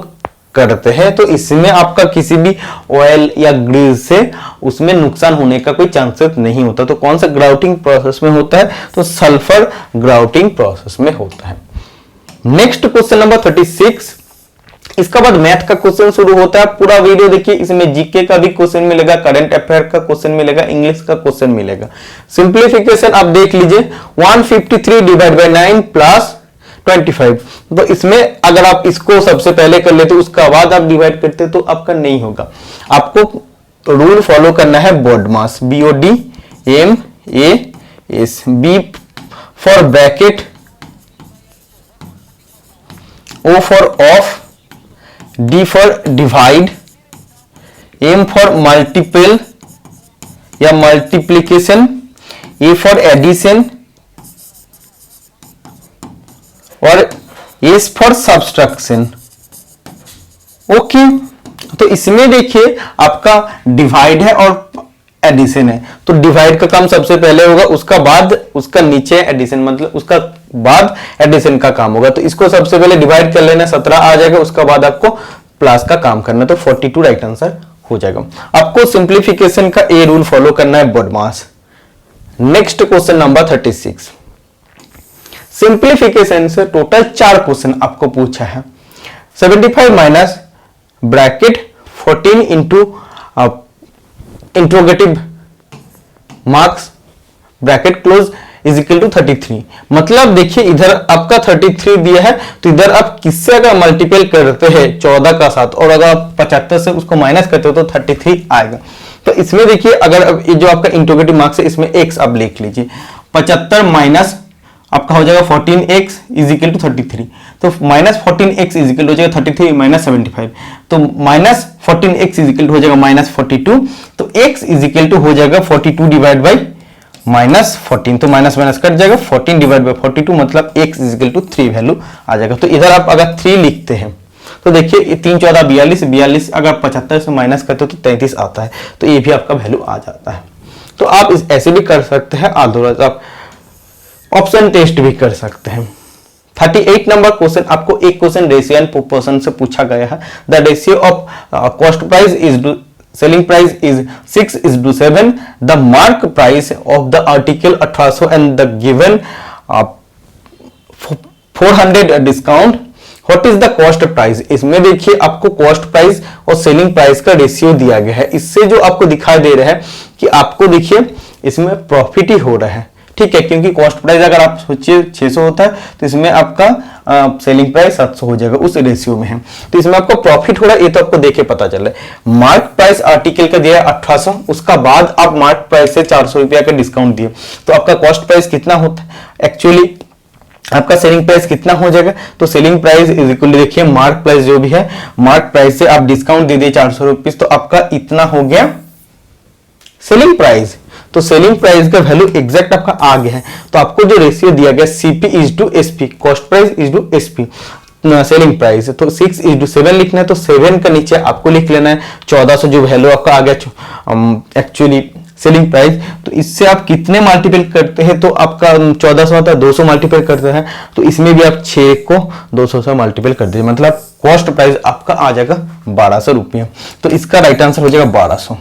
करते हैं तो इसमें आपका किसी भी ऑयल या ग्रीस से उसमें नुकसान होने का कोई चांसेस नहीं होता। तो कौन सा ग्राउटिंग प्रोसेस में होता है, तो सल्फर ग्राउटिंग प्रोसेस में होता है। नेक्स्ट क्वेश्चन नंबर 36, इसका बाद मैथ का क्वेश्चन शुरू होता है। पूरा वीडियो देखिए, इसमें जीके का भी क्वेश्चन मिलेगा, करंट अफेयर का क्वेश्चन मिलेगा, इंग्लिश का क्वेश्चन मिलेगा। सिंप्लीफिकेशन आप देख लीजिए, 153 डिवाइड बाय 9 प्लस 25। तो इसमें अगर आप इसको सबसे पहले कर लेते उसका बाद आप डिवाइड करते तो आपका नहीं होगा। आपको रूल फॉलो करना है BODMAS, BODMAS, B for bracket, O for of, D for divide, M for multiple या मल्टीप्लीकेशन, A फॉर एडिशन और S फॉर सब्सट्रैक्शन। ओके, तो इसमें देखिए आपका डिवाइड है और एडिशन है। तो डिवाइड का काम सबसे पहले होगा, उसका बाद उसका नीचे एडिशन, मतलब उसका बाद एडिशन का काम होगा। तो इसको सबसे पहले डिवाइड कर लेना, 17 आ जाएगा, उसका बाद आपको प्लस का काम करना, तो 42 राइट आंसर हो जाएगा। आपको सिंप्लीफिकेशन का ए रूल फॉलो करना है, BODMAS। Next question number 36, simplification से टोटल 4 क्वेश्चन आपको पूछा है। 75 minus bracket 14 into interrogative marks bracket close is equal to 33। मतलब देखिए इधर आपका 33 दिया है, तो इधर आप किससे अगर मल्टीपल करते हैं 14 का साथ और अगर आप 75 से उसको माइनस करते हो तो 33 आएगा। तो इसमें देखिए अगर अब जो आपका इंट्रोगेटिव मार्क्स है इसमें x आप लिख लीजिए, 75 माइनस आपका हो जाएगा 14x इज इक्वल टू 33। तो माइनस 14x इज इक्वल हो जाएगा 33 माइनस 75, तो माइनस 14x इज इक्वल हो जाएगा माइनस 42। तो x इज इक्वल टू हो जाएगा 42 डिवाइड बाई माइनस 14, तो माइनस माइनस कट जाएगा, 14 डिवाइड बाई 42 मतलब x is equal to 3 value आ जाएगा। तो इधर आप अगर 3 लिखते हैं तो देखिए 3 14 42, 42 अगर 75 से माइनस करते हो तो 33 आता है, तो ये भी आपका वैल्यू आ जाता है। तो आप ऐसे भी कर सकते हैं, अदरवाइज आप ऑप्शन टेस्ट भी कर सकते हैं। 38 नंबर क्वेश्चन, आपको एक क्वेश्चन रेशियो एंड प्रोपोर्शन से पूछा गया है। The ratio of cost price is to selling price is 6:7। The mark price of the article 1800 and the given 400 discount, what is the cost price. इसमें देखिए आपको cost price और selling price का ratio दिया गया है। इससे जो आपको दिखाई दे रहा है कि आपको देखिए इसमें प्रॉफिट ही हो रहा है, ठीक है, क्योंकि कॉस्ट प्राइस अगर आप सोचिए 600 होता है तो इसमें आपका सेलिंग प्राइस 700 हो जाएगा, उस रेशियो में है। तो इसमें आपको प्रॉफिट हो रहा है, ये तो आपको देखे पता चल रहा है। मार्क प्राइस आर्टिकल का दिया है 1800, उसका बाद आप मार्क प्राइस से 400 रुपया का डिस्काउंट दिए, तो आपका कॉस्ट प्राइस कितना होता है, एक्चुअली आपका सेलिंग प्राइस कितना हो जाएगा। तो सेलिंग प्राइस इज इक्वल, देखिए मार्क प्राइस जो भी है, मार्क प्राइस से आप डिस्काउंट दे दिए 400 रुपीज, तो आपका इतना हो गया सेलिंग प्राइस। तो सेलिंग प्राइस का वैल्यू एग्जैक्ट आपका आ गया है। तो आपको जो रेशियो दिया गया CP is to SP, cost price is to SP selling price, तो 6:7 लिखना है। तो 7 का नीचे आपको लिख लेना है 1400 जो वैल्यू आपका आ गया एक्चुअली सेलिंग प्राइस। तो इससे आप कितने मल्टीपल करते हैं, तो आपका 1400 आता है, 200 मल्टीपल करते हैं, तो इसमें भी आप 6 को 200 से मल्टीपल कर दीजिए, मतलब कॉस्ट प्राइस आपका आ जाएगा 1200 रुपया। तो इसका राइट आंसर हो जाएगा 1200।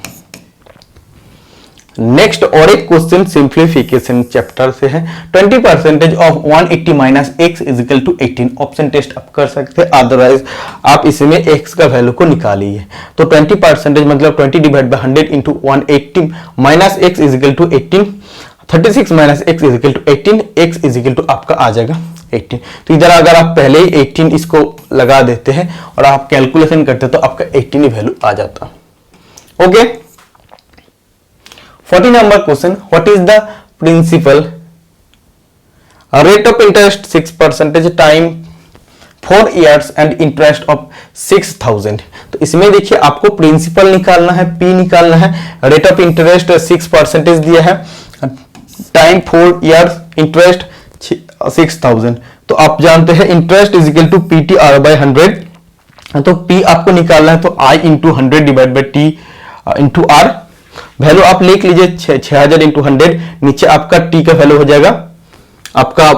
नेक्स्ट और एक क्वेश्चन सिंप्लीफिकेशन चैप्टर से है। 20% of 180 minus x is equal to 18। Option test आप कर सकते हैं, अदरवाइज आप इसमें एक्स का वैल्यू को निकालिए। तो 20% मतलब 20 divide by 100 into 180 minus x is equal to 18, 36 minus x is equal to 18, x is equal to आपका आ जाएगा 18। तो इधर अगर आप पहले ही 18 इसको लगा देते हैं और आप कैलकुलेशन करते हैं तो आपका 18 ही वैल्यू आ जाता। Okay, 40 number question, what is the principal rate of interest 6% time 4 years and interest of 6000। तो इसमें देखिए आपको प्रिंसिपल निकालना है, पी निकालना है, रेट ऑफ इंटरेस्ट 6% दिया है, टाइम 4 इयर्स, इंटरेस्ट 6000। तो आप जानते हैं interest is equal to PT R by 100। तो पी आपको निकालना है तो I into 100 divide by T into R. Value आप लिख लीजिए 6000 इंटू 100, नीचे आपका टी का वैल्यू हो जाएगा आपका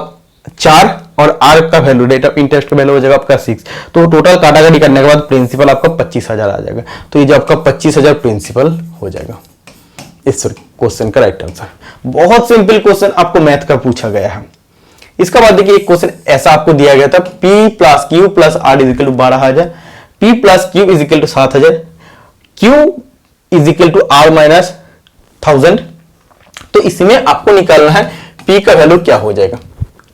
4 और आर का वैल्यू रेट ऑफ इंटरेस्ट का वैल्यू हो जाएगा आपका 6। तो टोटल काटाकाटी करने के बाद प्रिंसिपल आपका 25000 आ जाएगा। तो ये जो आपका 25000 प्रिंसिपल हो जाएगा इस क्वेश्चन का राइट आंसर। बहुत सिंपल क्वेश्चन आपको मैथ का पूछा गया है। इसका बाद देखिए एक क्वेश्चन ऐसा आपको दिया गया था, P plus Q plus R is equal to 12000, P plus Q is equal to 7000, Q is equal to R minus 1000। तो इसमें आपको निकालना है P का वैल्यू क्या हो जाएगा।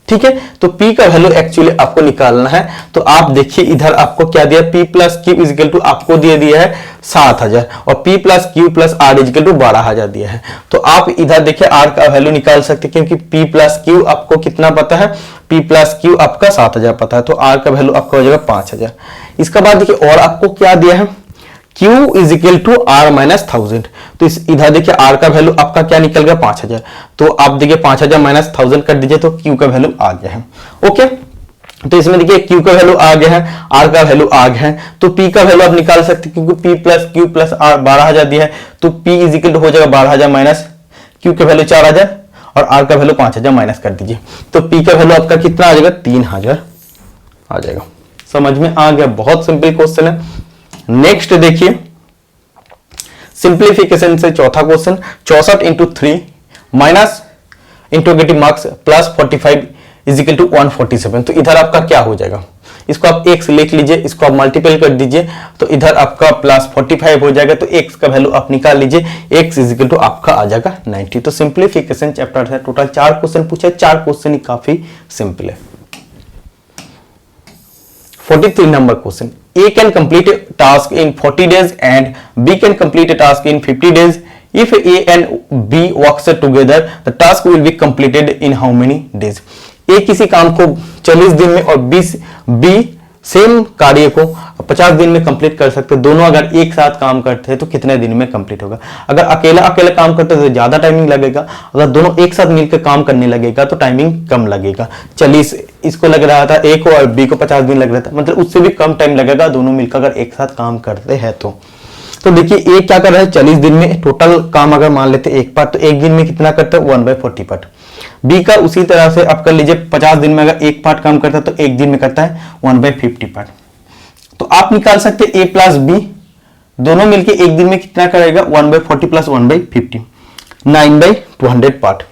ठीक है, तो P का वैल्यू एक्चुअली आपको निकालना है। तो आप देखिए इधर आपको क्या दिया, P plus Q is equal to आपको दिया है 7000 और P plus Q plus R is equal to 12000 दिया है। तो आप इधर देखिए आर का वैल्यू निकाल सकते हैं क्योंकि P प्लस क्यू आपको कितना पता है, P प्लस क्यू आपका 7000 पता है, तो आर का वैल्यू आपका हो जाएगा 5000। इसका बाद देखिए और आपको क्या दिया है, Q is equal to R minus 1000। तो इधर देखिए आर का वैल्यू आपका क्या निकल गया 5000। तो आप देखिए 5000 माइनस 1000 कर दीजिए तो Q का वैल्यू आ गया है। ओके, तो इसमें देखिए Q का वैल्यू आ गया है, R का वैल्यू आ गया है, तो P का वैल्यू आप निकाल सकते हैं क्योंकि P plus Q plus R 12000 दिया है। तो P इज इक्वल टू हो जाएगा 12000 माइनस Q का वैल्यू 4000 और R का वैल्यू 5000 माइनस कर दीजिए। तो P का वैल्यू आपका कितना आ जाएगा 3000 आ जाएगा। समझ में आ गया, बहुत सिंपल क्वेश्चन है। नेक्स्ट देखिए सिंप्लीफिकेशन से चौथा question, 64 into 3 minus interrogative marks plus 45 is equal to 147। तो इधर आपका क्या हो जाएगा, इसको आप x लिख लीजिए, इसको आप मल्टीपल कर दीजिए तो इधर आपका प्लस 45 हो जाएगा। तो x का वैल्यू आप निकाल लीजिए, x इज इक्वल टू आपका आ जाएगा 90। तो सिंप्लीफिकेशन चैप्टर से टोटल 4 क्वेश्चन पूछे, 4 क्वेश्चन ही काफी सिंपल है। 43 number question, A can complete a task in 40 days and B can complete a task in 50 days. If A and B works together, the task will be completed in how many days? A किसी काम को 40 दिन में और B same कार्य को 50 दिन में कंप्लीट कर सकते हैं। दोनों अगर एक साथ काम करते हैं तो कितने दिन में कंप्लीट होगा। अगर अकेला अकेला काम करते हैं तो ज्यादा टाइमिंग लगेगा, अगर दोनों एक साथ मिलकर काम करने लगेगा तो टाइमिंग कम लगेगा। 40 इसको लग रहा था A को और B को 50 दिन लग रहा था, मतलब उससे भी कम टाइम लगेगा दोनों मिलकर अगर एक साथ काम करते हैं तो देखिए A क्या कर रहा है 40 दिन में टोटल काम अगर मान लेते एक पार्ट तो एक दिन में कितना करता है 1/40 पार्ट। B का उसी तरह से आप कर लीजिए 50 दिन में अगर एक पार्ट काम करता है तो एक दिन में करता है 1/50 पार्ट। तो आप निकाल सकते हैं A प्लस B दोनों मिलके एक दिन में कितना करेगा 1/40 प्लस 1/50 9/200 पार्ट।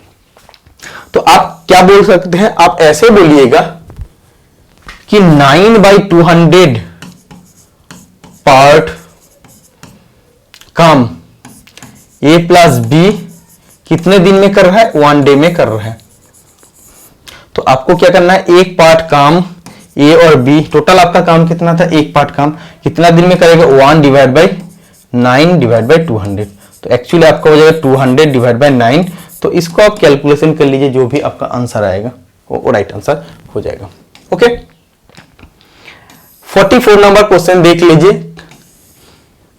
तो आप क्या बोल सकते हैं, आप ऐसे बोलिएगा कि 9/200 पार्ट काम A प्लस B कितने दिन में कर रहा है 1 डे में कर रहा है। तो आपको क्या करना है, एक पार्ट काम A और B टोटल आपका काम कितना था, एक पार्ट काम कितना दिन में करेगा 1 डिवाइड बाई 9 डिवाइड बाई 200। तो एक्चुअली आपका हो जाएगा 200 डिवाइड बाई 9। तो इसको आप कैलकुलेशन कर लीजिए, जो भी आपका आंसर आएगा वो राइट आंसर हो जाएगा। ओके, 44 नंबर क्वेश्चन देख लीजिए।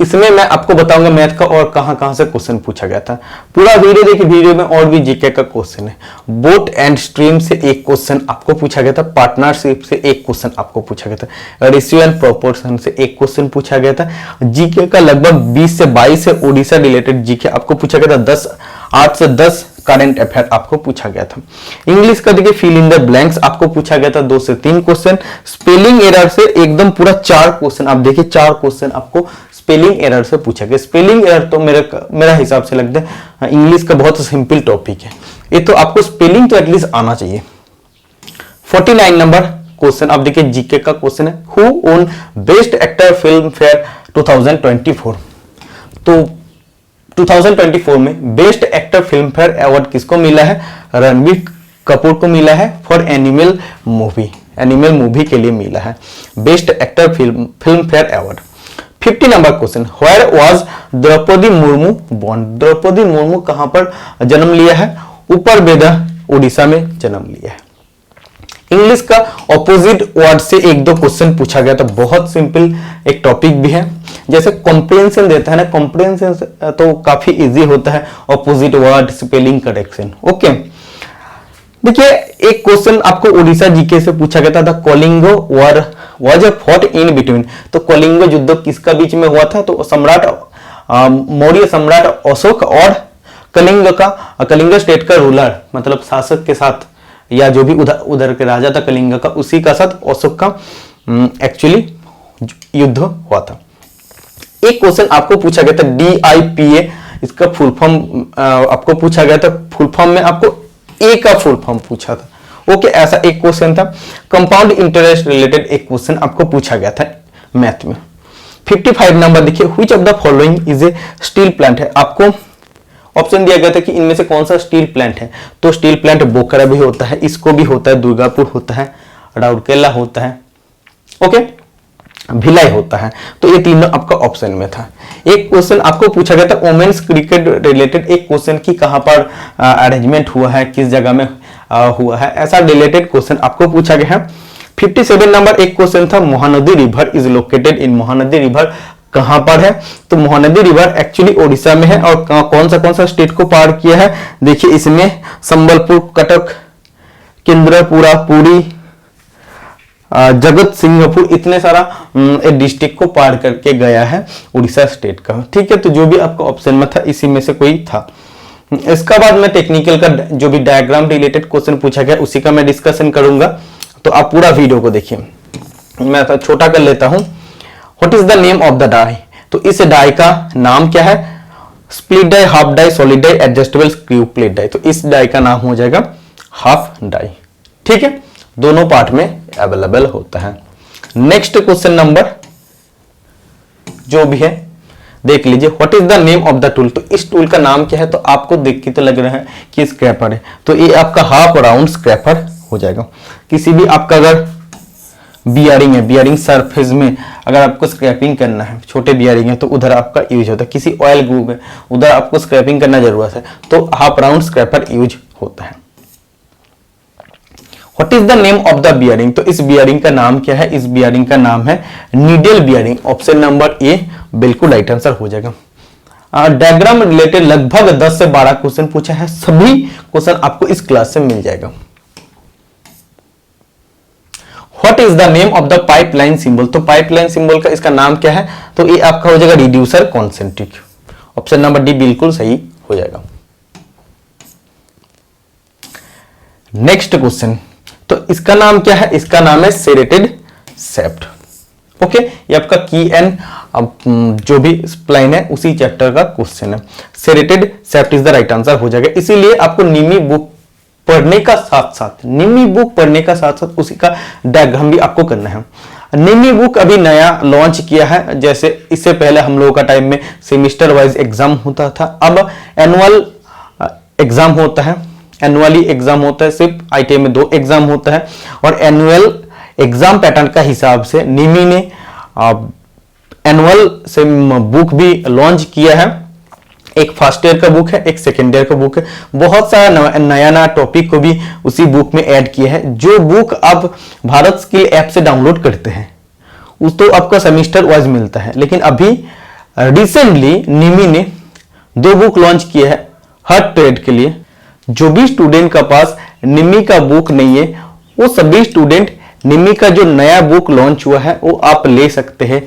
इसमें मैं आपको बताऊंगा मैथ का और कहां से क्वेश्चन पूछा गया था। पूरा वीडियो देखिए, वीडियो में और भी जीके का क्वेश्चन है। बोट एंड स्ट्रीम से एक क्वेश्चन आपको पूछा गया था, पार्टनरशिप से एक क्वेश्चन आपको पूछा गया था, रेशियो एंड प्रोपोर्शन से एक क्वेश्चन पूछा गया था। जीके का लगभग 20 से 22 से ओडिशा रिलेटेड जीके आपको पूछा गया था। 8 से 10 करंट अफेयर आपको पूछा गया था। इंग्लिश का देखिए फिल इन द ब्लैंक्स आपको पूछा गया था 2 से 3 क्वेश्चन। स्पेलिंग एरर से एकदम पूरा 4 क्वेश्चन, आप देखिए 4 क्वेश्चन आपको स्पेलिंग एरर से पूछा गया। स्पेलिंग एरर तो मेरा हिसाब से लगता है इंग्लिश का बहुत सिंपल टॉपिक है ये, तो आपको स्पेलिंग तो एटलीस्ट आना चाहिए। 49 नंबर क्वेश्चन आप देखिए, जीके का क्वेश्चन है, who won best actor Filmfare 2024। तो 2024 में best actor Filmfare award किसको मिला है? रणबीर कपूर को मिला है for Animal movie. Animal movie के लिए मिला है best actor Filmfare award. 50 number question, where was Draupadi Murmu born? Draupadi Murmu कहां पर जन्म लिया है? ऊपर बेदा, उड़ीसा में जन्म लिया है। इंग्लिश का ऑपोजिट वर्ड से एक दो क्वेश्चन पूछा गया, तो बहुत सिंपल एक टॉपिक भी है। जैसे कॉम्प्रिहेंशन देता है ना, कॉम्प्रिहेंशन तो काफी इजी होता है, opposite word, spelling correction. Okay, देखिए एक क्वेश्चन आपको उड़ीसा जीके से पूछा गया था, Kalinga war was a fought in between. तो कलिंगो युद्ध किसका बीच में हुआ था? तो सम्राट मौर्य सम्राट अशोक और कलिंग स्टेट का रूलर मतलब शासक के साथ, या जो भी उधर के राजा था कलिंग का, उसी का साथ अशोक का एक्चुअली युद्ध हुआ था। एक क्वेश्चन आपको पूछा गया था DIPA, इसका फुल फॉर्म आपको पूछा गया था। फुल फॉर्म में आपको ए का फुल फॉर्म पूछा था। ओके, ऐसा एक क्वेश्चन था। कंपाउंड इंटरेस्ट रिलेटेड एक क्वेश्चन आपको पूछा गया था मैथ में। 55 नंबर देखिए, which of the following is a steel plant है? आपको ऑप्शन दिया गया था कि इनमें से कौन सा स्टील प्लांट है। तो स्टील प्लांट बोकारो भी होता है, इसको भी होता है, दुर्गापुर होता है, राउरकेला होता है, ओके, भिलाई होता है। तो ये तीनों आपका ऑप्शन में था। एक क्वेश्चन आपको पूछा गया था वुमेन्स क्रिकेट रिलेटेड, एक क्वेश्चन की कहां पर अरेंजमेंट हुआ है, किस जगह में हुआ है, ऐसा रिलेटेड क्वेश्चन आपको पूछा गया है। 57 नंबर एक क्वेश्चन था, Mahanadi river is located in. Mahanadi river कहां पर है? तो महानदी रिवर एक्चुअली ओडिशा में है। और कौन सा स्टेट को पार किया है? देखिए इसमें संबलपुर, कटक, केंद्रपुरा, पुरी, जगत सिंहपुर, इतने सारा डिस्ट्रिक्ट को पार करके गया है उड़ीसा स्टेट का। ठीक है, तो जो भी आपका ऑप्शन में था इसी में से कोई था। इसका बाद में टेक्निकल का जो भी डायग्राम रिलेटेड क्वेश्चन पूछा गया उसी का मैं डिस्कशन करूंगा, तो आप पूरा वीडियो को देखिए। मैं तो छोटा कर लेता हूं। What is the name of the die? तो इस डाई का नाम क्या है? Split die, half die, solid die, adjustable screw plate die. तो इस डाई का नाम हो जाएगा हाफ डाई। ठीक है, दोनों पार्ट में अवेलेबल होता है। नेक्स्ट क्वेश्चन नंबर जो भी है देख लीजिए, what is the name of the tool? तो इस टूल का नाम क्या है? तो आपको देख के तो लग रहा है कि स्क्रैपर है, तो ये आपका हाफ राउंड स्क्रैपर हो जाएगा। किसी भी आपका अगर बियरिंग है, बियरिंग सरफेस में अगर आपको स्क्रैपिंग करना है, छोटे बियरिंग है तो उधर आपका यूज होता है। किसी ऑयल ग्रुप है उधर आपको स्क्रैपिंग करना जरूरत है, तो हाफ राउंड स्क्रैपर यूज होता है। What is the name of the bearing? तो इस बियरिंग का नाम क्या है? इस बियरिंग का नाम है नीडल बियरिंग। ऑप्शन नंबर ए बिल्कुल राइट आंसर हो जाएगा। डायग्राम रिलेटेड लगभग 10 से 12 क्वेश्चन पूछा है, सभी क्वेश्चन आपको इस क्लास से मिल जाएगा। What is the name of the pipeline symbol? तो पाइपलाइन सिंबल का इसका नाम क्या है? तो ये आपका हो जाएगा reducer concentric. Option number D बिल्कुल सही हो जाएगा। नेक्स्ट क्वेश्चन, तो इसका नाम क्या है? इसका नाम है सेरेटेड सेप्ट। ओके, ये आपका की एंड जो भी स्प्लाइन है उसी चैप्टर का क्वेश्चन है। Serrated sept is the right answer हो जाएगा। इसीलिए आपको निमी बुक पढ़ने का साथ साथ उसी का डायग्राम भी आपको करना है। निमी बुक अभी नया लॉन्च किया है, जैसे इससे पहले हम लोगों का टाइम में सेमिस्टर वाइज एग्जाम होता था, अब एनुअल एग्जाम होता है। एनुअली एग्जाम होता है, सिर्फ ITI में 2 एग्जाम होता है। और एनुअल एग्जाम पैटर्न का हिसाब से निमी ने एनुअल से बुक भी लॉन्च किया है। एक फर्स्ट ईयर का बुक है, एक सेकेंड ईयर का बुक है। बहुत सारा नया टॉपिक को भी उसी बुक में ऐड किया है। जो बुक आप भारत स्किल ऐप से डाउनलोड करते हैं उस तो आपका सेमिस्टर वाइज मिलता है, लेकिन अभी रिसेंटली निमी ने 2 बुक लॉन्च किया है हर ट्रेड के लिए। जो भी स्टूडेंट का पास निमी का बुक नहीं है, वो सभी स्टूडेंट निमी का जो नया बुक लॉन्च हुआ है वो आप ले सकते हैं।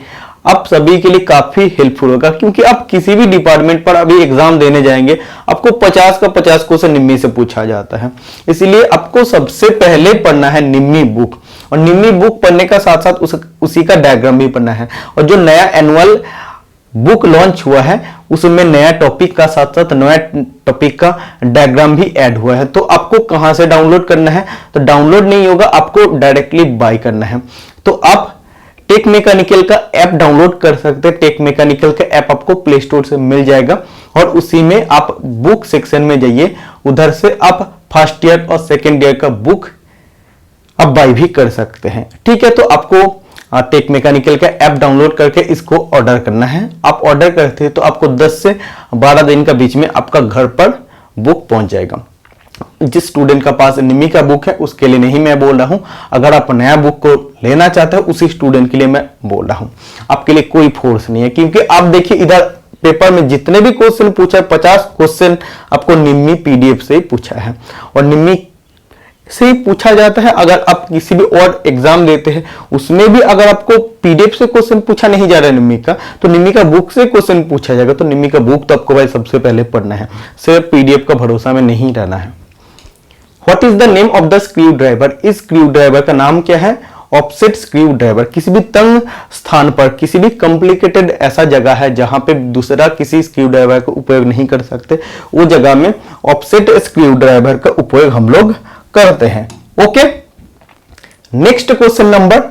आप सभी के लिए काफी हेल्पफुल होगा, क्योंकि आप किसी भी डिपार्टमेंट पर अभी एग्जाम देने जाएंगे, आपको 50 का 50 क्वेश्चन निम्मी से पूछा जाता है। इसलिए आपको सबसे पहले पढ़ना है निम्मी बुक, और निम्मी बुक पढ़ने का साथ साथ उसी का डायग्राम भी पढ़ना है। और जो नया एनुअल बुक लॉन्च हुआ है उसमें नया टॉपिक का साथ साथ नया टॉपिक का डायग्राम भी ऐड हुआ है। तो आपको कहां से डाउनलोड करना है, तो डाउनलोड नहीं होगा, आपको डायरेक्टली बाय करना है। तो आप टेक मैकेनिकल का ऐप डाउनलोड कर सकते हैं। टेक मैकेनिकल का ऐप आपको प्ले स्टोर से मिल जाएगा और उसी में आप बुक सेक्शन में जाइए, उधर से आप फर्स्ट ईयर और सेकेंड ईयर का बुक आप बाय भी कर सकते हैं। ठीक है, तो आपको टेक मैकेनिकल का ऐप डाउनलोड करके इसको ऑर्डर करना है। आप ऑर्डर करते हैं तो आपको 10 से 12 दिन का बीच में आपका घर पर बुक पहुंच जाएगा। जिस स्टूडेंट का पास निमी का बुक है उसके लिए नहीं मैं बोल रहा हूं, अगर आप नया बुक को लेना चाहते हो उसी स्टूडेंट के लिए मैं बोल रहा हूं, आपके लिए कोई फोर्स नहीं है। क्योंकि आप देखिए इधर पेपर में जितने भी क्वेश्चन पूछा है 50 क्वेश्चन आपको निम्मी पीडीएफ से ही पूछा है और निम्मी से ही पूछा जाता है। अगर आप किसी भी और एग्जाम देते हैं उसमें भी अगर आपको पीडीएफ से क्वेश्चन पूछा नहीं जा रहा है निम्मी का, तो निम्मी का बुक से क्वेश्चन पूछा जाएगा। तो निम्मी का बुक तो आपको भाई सबसे पहले पढ़ना है, सिर्फ पीडीएफ का भरोसा में नहीं रहना है। What is the name of the screw driver? इस स्क्रू ड्राइवर का नाम क्या है? Offset screw driver. किसी भी तंग स्थान पर, किसी भी कॉम्प्लिकेटेड ऐसा जगह है जहां पे दूसरा किसी स्क्रू ड्राइवर का उपयोग नहीं कर सकते, वो जगह में ऑफसेट स्क्रू ड्राइवर का उपयोग हम लोग करते हैं। Okay, next question number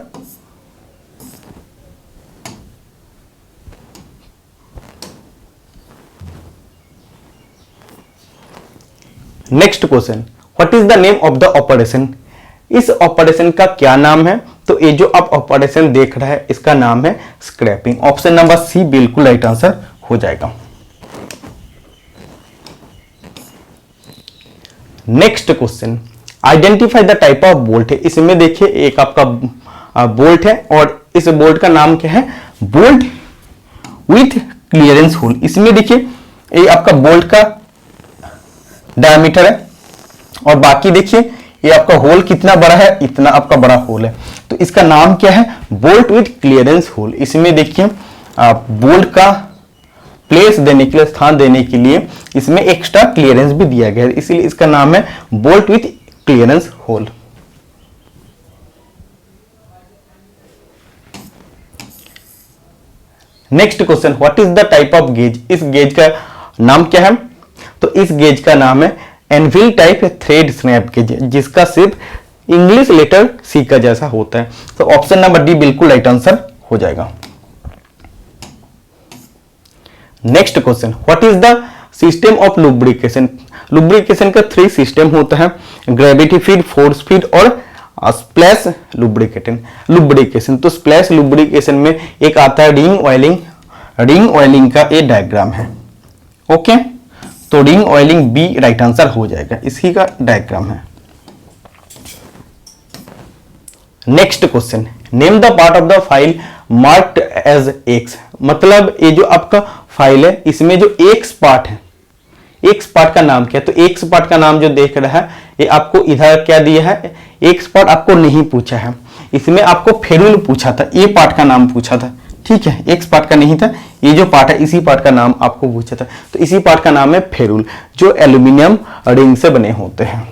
next question, what is the name of the operation? इस ऑपरेशन का क्या नाम है? तो ये जो आप ऑपरेशन देख रहे हैं इसका नाम है स्क्रैपिंग। ऑप्शन नंबर सी बिल्कुल राइट आंसर हो जाएगा। Next question, identify the type of bolt है। इसमें देखिए एक आपका बोल्ट है और इस बोल्ट का नाम क्या है? Bolt with clearance hole. इसमें देखिए ये आपका बोल्ट का डायमीटर है और बाकी देखिए ये आपका होल कितना बड़ा है, इतना आपका बड़ा होल है। तो इसका नाम क्या है? Bolt with clearance hole. इसमें देखिए बोल्ट का प्लेस देने के लिए, स्थान देने के लिए इसमें एक्स्ट्रा क्लियरेंस भी दिया गया है, इसलिए इसका नाम है bolt with clearance hole. Next question, what is the type of gauge? इस गेज का नाम क्या है? तो इस गेज का नाम है anvil type thread snap gauge, जिसका सिर्फ इंग्लिश लेटर सी का जैसा होता है। तो ऑप्शन नंबर डी बिल्कुल राइट आंसर हो जाएगा। Next question, what is the system of lubrication? Lubrication का 3 सिस्टम होता है, ग्रेविटी फीड, फोर्स फीड और स्प्लैश लुब्रिकेशन। तो स्प्लैश लुब्रिकेशन में एक आता है रिंग ऑयलिंग। रिंग ऑयलिंग का ये डायग्राम है। ओके, तो ring oiling B right answer हो जाएगा, इसी का डायग्राम है। Next question, name the part of the file marked as X. मतलब ये जो आपका फाइल है इसमें जो एक्स पार्ट है, एक्स पार्ट का नाम क्या है? तो एक्स पार्ट का नाम जो देख रहा है ये आपको इधर क्या दिया है? एक्स पार्ट आपको नहीं पूछा है, इसमें आपको फेरुल पूछा था, ये पार्ट का नाम पूछा था। ठीक है, एक्स पार्ट का नहीं था, ये जो पार्ट है इसी पार्ट का नाम आपको पूछा था। तो इसी पार्ट का नाम है फेरुल, जो एल्यूमिनियम रिंग से बने होते हैं।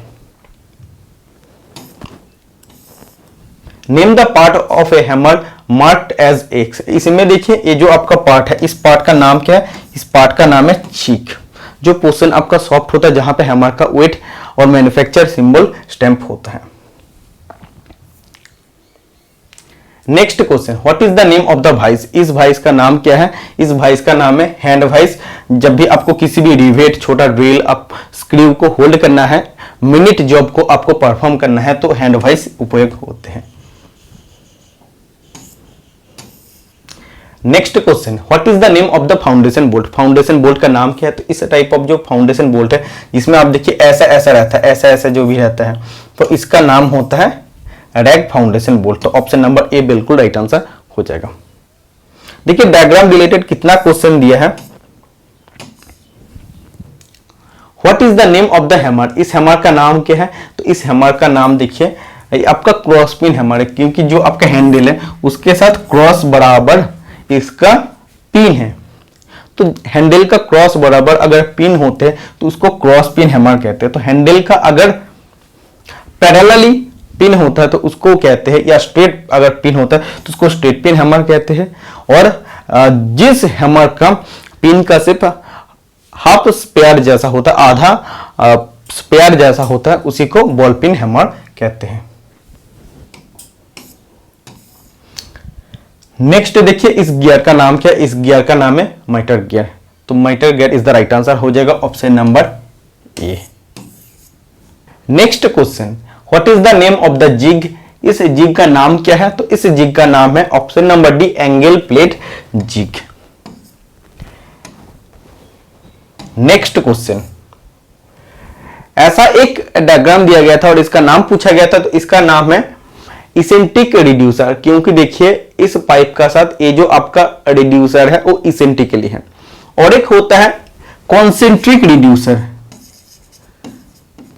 Name the part of a hammer marked as X. इसमें देखिए ये जो आपका पार्ट है, इस पार्ट का नाम क्या है? इस पार्ट का नाम है चीक। जो पोर्शन आपका सॉफ्ट होता है जहां पे हैमर का वेट और मैन्युफैक्चर सिंबल स्टैंप होता है। Next question, what is the name of the vice? इस वाइस का नाम क्या है? इस वाइस का नाम है हैंड वाइस। जब भी आपको किसी भी रिवेट, छोटा ड्रिल, आप स्क्रू को होल्ड करना है, मिनट जॉब को आपको परफॉर्म करना है तो हैंड वाइस उपयोग होते हैं। Next question, what is the name of the foundation bolt? Foundation bolt का नाम क्या है? तो इस टाइप ऑफ जो फाउंडेशन बोल्ट है जिसमें आप देखिए ऐसा ऐसा रहता है, ऐसा ऐसा जो भी रहता है, तो इसका नाम होता है रैग फाउंडेशन बोल्ट। तो ऑप्शन नंबर ए बिल्कुल राइट आंसर हो जाएगा। देखिए डायग्राम रिलेटेड कितना क्वेश्चन दिया है। What is the name of the hammer? इस हैमर का नाम क्या है? तो इस हैमर का नाम देखिए आपका क्रॉस पिन हैमर है, क्योंकि जो आपका हैंडल है उसके साथ क्रॉस बराबर इसका पिन है। तो हैंडल का क्रॉस बराबर अगर पिन होते हैं तो उसको क्रॉस पिन हैमर कहते हैं। तो हैंडल का अगर पैरेलली पिन होता है तो उसको कहते हैं, या स्ट्रेट अगर पिन होता है तो उसको स्ट्रेट पिन हैमर कहते हैं। और जिस हैमर का पिन का सिर्फ हाफ स्पेयर जैसा होता है, आधा स्पेयर जैसा होता है, उसी को बॉल पिन हैमर कहते हैं। नेक्स्ट देखिए इस गियर का नाम क्या है? इस गियर का नाम है मीटर गियर। तो mitre gear is the right answer हो जाएगा option number A. Next question, what is the name of the jig? इस जिग का नाम क्या है? तो इस जिग का नाम है option number D, angle plate jig. Next question, ऐसा एक डायग्राम दिया गया था और इसका नाम पूछा गया था, तो इसका नाम है इसेंट्रिक रिड्यूसर, क्योंकि देखिए इस पाइप का साथ ये जो आपका रिड्यूसर है वो इसेंट्रिकली है, और एक होता है कॉन्सेंट्रिक रिड्यूसर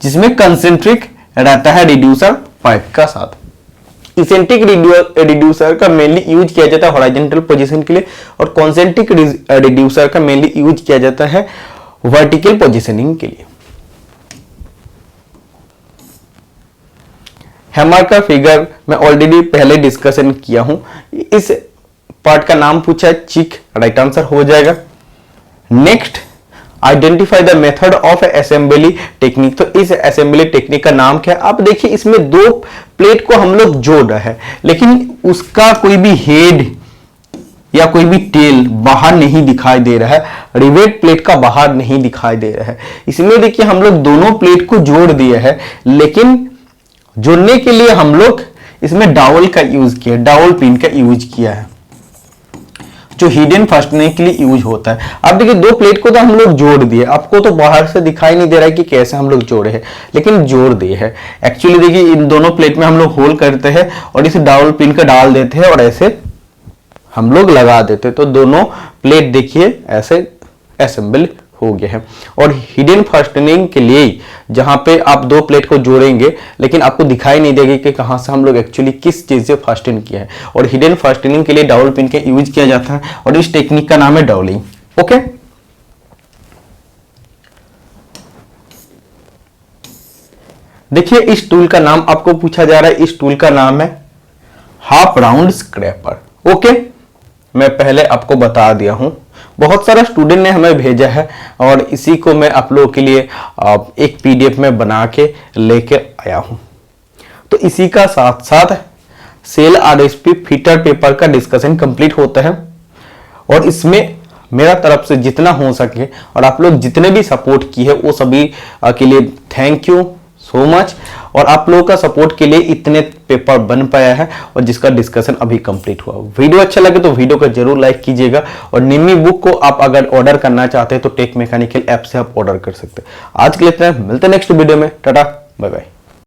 जिसमें कंसेंट्रिक रहता है रिड्यूसर पाइप का साथ। इसेंट्रिक रिड्यूसर का मेनली यूज किया जाता है हॉरिजॉन्टल पोजीशन के लिए, और कॉन्सेंट्रिक रिड्यूसर का मेनली यूज किया जाता है वर्टिकल पोजीशनिंग के लिए। हैमर का फिगर मैं ऑलरेडी पहले डिस्कशन किया हूं। इस पार्ट का नाम पूछा है चिक, राइट आंसर हो जाएगा। Next, identify the method of assembly technique. तो इस असेंबली टेक्निक का नाम क्या है? आप देखिए इसमें दो प्लेट को हम लोग जोड़ रहे हैं, लेकिन उसका कोई भी हेड या कोई भी टेल बाहर नहीं दिखाई दे रहा है, रिवेट प्लेट का बाहर नहीं दिखाई दे रहा है। इसमें देखिए हम लोग दोनों प्लेट को जोड़ दिए हैं, लेकिन जोड़ने के लिए हम लोग इसमें डावल का यूज किया, डावल पिन का यूज किया है, जो हिडन फास्टनिंग के लिए यूज होता है। अब देखिए दो प्लेट को तो हम लोग जोड़ दिए, आपको तो बाहर से दिखाई नहीं दे रहा है कि कैसे हम लोग जोड़े हैं, लेकिन जोड़ दिए हैं। एक्चुअली देखिए इन दोनों प्लेट में हम लोग होल करते हैं और इस डावल पिन का डाल देते हैं और ऐसे हम लोग लगा देते हैं, तो दोनों प्लेट देखिए ऐसे असेंबल हो गया है। और हिडन फास्टनिंग के लिए जहां पे आप दो प्लेट को जोड़ेंगे, लेकिन आपको दिखाई नहीं देगी कि कहां से हम लोग एक्चुअली किस चीज से फास्टन किया है। और हिडन फास्टनिंग के लिए डावल पिन का यूज किया जाता है, और इस टेक्निक का नाम है डावलिंग। ओके, देखिए इस टूल का नाम आपको पूछा जा रहा है, इस टूल का नाम है हाफ राउंड स्क्रैपर। ओके, मैं पहले आपको बता दिया हूं, बहुत सारा स्टूडेंट ने हमें भेजा है और इसी को मैं आप लोगों के लिए एक पीडीएफ में बना के लेके आया हूं। तो इसी का साथ साथ सेल आरएसपी फिटर पेपर का डिस्कशन कंप्लीट होता है, और इसमें मेरा तरफ से जितना हो सके और आप लोग जितने भी सपोर्ट की है वो सभी के लिए थैंक यू सो मच। और आप लोगों का सपोर्ट के लिए इतने पेपर बन पाया है और जिसका डिस्कशन अभी कंप्लीट हुआ। वीडियो अच्छा लगे तो वीडियो को जरूर लाइक कीजिएगा, और निम्मी बुक को आप अगर ऑर्डर करना चाहते हैं तो टेक मैकेनिकल ऐप से आप ऑर्डर कर सकते हैं। आज के लिए इतना, मिलते हैं नेक्स्ट वीडियो में। Tata, bye bye.